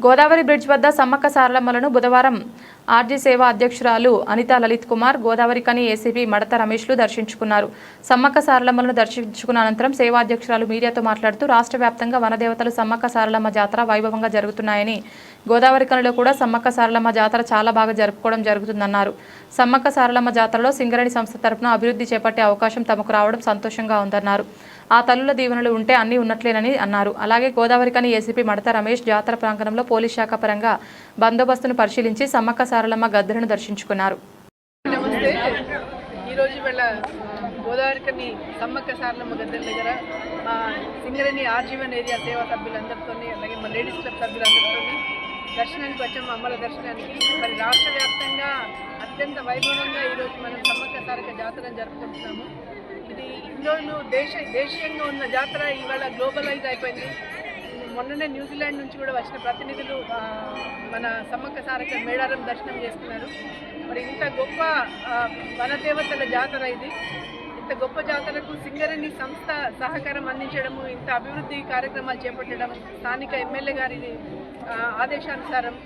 Godavari bridge వద్ద సమ్మక్క సారలమ్మలను బుధవారం RG సేవా అధ్యక్షురాలు అనితా లలిత్ కుమార్, గోదావరి కని ఏసీపీ మడత రమేష్లు దర్శించుకున్నారు. సమ్మక్క సారలమ్మలను దర్శించుకున్న అనంతరం సేవా అధ్యక్షురాలు మీడియాతో మాట్లాడుతూ రాష్ట్ర వ్యాప్తంగా వనదేవతలు సమ్మక్క సారలమ్మ జాతర వైభవంగా జరుగుతున్నాయని, గోదావరి కనిలో కూడా సమ్మక్క సారలమ్మ జాతర చాలా బాగా జరుపుకోవడం జరుగుతుందన్నారు. సమ్మక్క సారలమ్మ జాతరలో సింగరేణి సంస్థ తరపున అభివృద్ధి చేపట్టే అవకాశం తమకు రావడం సంతోషంగా ఉందన్నారు. ఆ తల్లుల దీవెనలు ఉంటే అన్నీ ఉన్నట్లేనని అన్నారు. అలాగే గోదావరి కని ఏసీపీ మడత రమేష్ జాతర ప్రాంగణంలో పోలీస్ శాఖ పరంగా బందోబస్తును పరిశీలించి సమ్మక్క సారలమ్మ గద్దెలను దర్శించుకున్నారు. ఈరోజు వేళ గోదావరి కని సమ్మక్క సారలమ్మ గద్దెల దగ్గర సింగరేణి ఆర్జీవన్ ఏరియా సేవా సభ్యులందరితో, అలాగే మా లేడీస్ క్లబ్ సభ్యులందరితో దర్శనానికి వచ్చాము. అమ్మల దర్శనానికి మరి రాష్ట్ర వ్యాప్తంగా అత్యంత వైభవంగా ఈరోజు మనం సమ్మక్క సారక్క జాతరను జరుపుకుంటున్నాము. ఇది ఇందులో దేశీయంగా ఉన్న జాతర ఇవాళ గ్లోబలైజ్ అయిపోయింది. మొన్ననే న్యూజిలాండ్ నుంచి కూడా వచ్చిన ప్రతినిధులు మన సమ్మక్క సారక్క మేడారం దర్శనం చేస్తున్నారు. మరి ఇంత గొప్ప వనదేవతల జాతర ఇది. ఇంత గొప్ప జాతరకు సింగరేణి సంస్థ సహకారం అందించడము, ఇంత అభివృద్ధి కార్యక్రమాలు చేపట్టడం, స్థానిక ఎమ్మెల్యే గారి ఆదేశానుసారం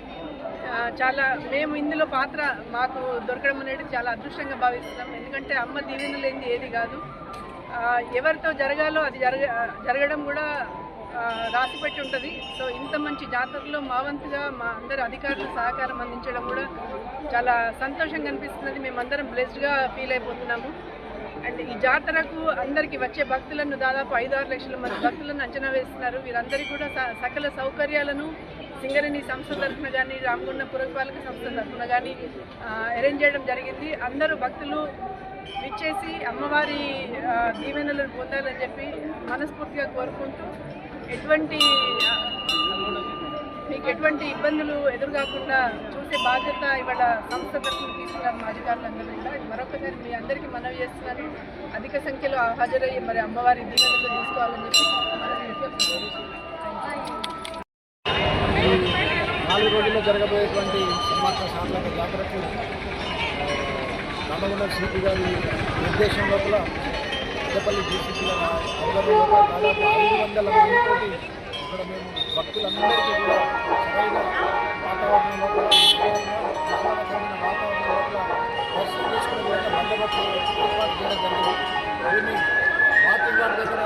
చాలా మేము ఇందులో పాత్ర మాకు దొరకడం అనేది చాలా అదృష్టంగా భావిస్తున్నాం. ఎందుకంటే అమ్మ దీవెన లేనిది ఏది కాదు. ఎవరితో జరగాలో అది జరగడం కూడా రాసిపెట్టి ఉంటుంది. సో ఇంత మంచి జాతరలో మా వంతుగా మా అందరి అధికారులు సహకారం అందించడం కూడా చాలా సంతోషంగా అనిపిస్తున్నది. మేమందరం బ్లెస్డ్గా ఫీల్ అయిపోతున్నాము. అండ్ ఈ జాతరకు అందరికీ వచ్చే భక్తులను దాదాపు 5-6 లక్షల మంది భక్తులను అంచనా వేస్తున్నారు. వీరందరికీ కూడా సకల సౌకర్యాలను సింగరేణి సంస్థ తరఫున కానీ, రామగుండ పురపాలక సంస్థ తరఫున కానీ అరేంజ్ చేయడం జరిగింది. అందరూ భక్తులు విచ్చేసి అమ్మవారి దీవెనలను పొందాలని చెప్పి మనస్ఫూర్తిగా కోరుకుంటూ మీకు ఎటువంటి ఇబ్బందులు ఎదురుకాకుండా చూసే బాధ్యత ఇవాళ సంస్థ తరఫున తీసుకున్నారు మా అధికారులందరూ కూడా. మరొకసారి మీ అందరికీ మనవి చేస్తున్నాను, అధిక సంఖ్యలో హాజరయ్యి మరి అమ్మవారి దీవెనలు తీసుకోవాలని చెప్పి 4 రోజుల్లో జరగబోయేటువంటి సమ్మక్క సారలమ్మ జాతరకు నల్లగొండ సిపి గారి నిర్దేశం లోపల పెద్దపల్లి డీసీపీ గారి అవగాహన దాదాపు 500 మందితో ఇక్కడ మేము భక్తులందరికీ కూడా సరైన వాతావరణం లోపల ప్రసాదకరమైన వాతావరణం లోపల దర్శనం చేసుకునే బందోబస్తు ఏర్పాటు చేయడం జరిగింది. దీన్ని మార్కెట్ గారి దగ్గర